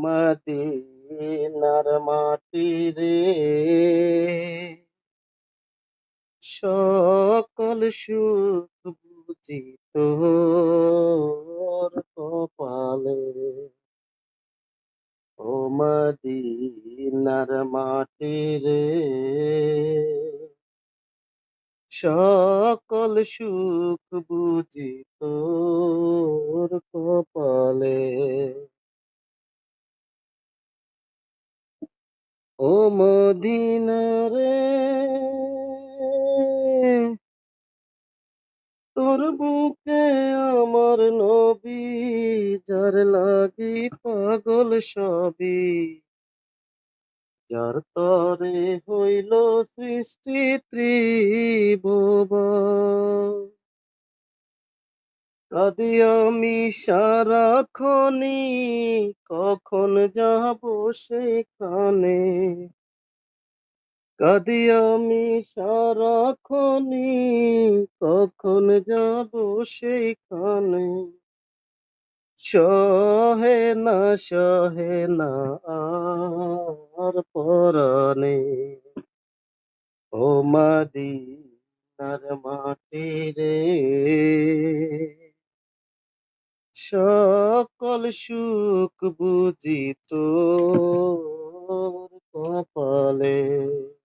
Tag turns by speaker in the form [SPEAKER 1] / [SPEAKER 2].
[SPEAKER 1] মদিনার মাটি রে, সকল সুখ বুঝি তোর কপালে। ও মদিনার মাটি রে, সকল সুখ বুঝি তোর কপালে। ও মদিনা রে, তোর বুকে আমার নবী, যার লাগি পাগল সবই, যার তরে হইল সৃষ্টি ত্রিভুবন। কাঁদি আমি সারাক্ষণই, কখন যাব সেখানে। কাঁদি আমি সারাক্ষণই, কখন যাব সেখানে। সহে না সহে না আর পরাণে। ও মদিনার মাটি রে, সকল সুখ বুঝি তোর কপালে।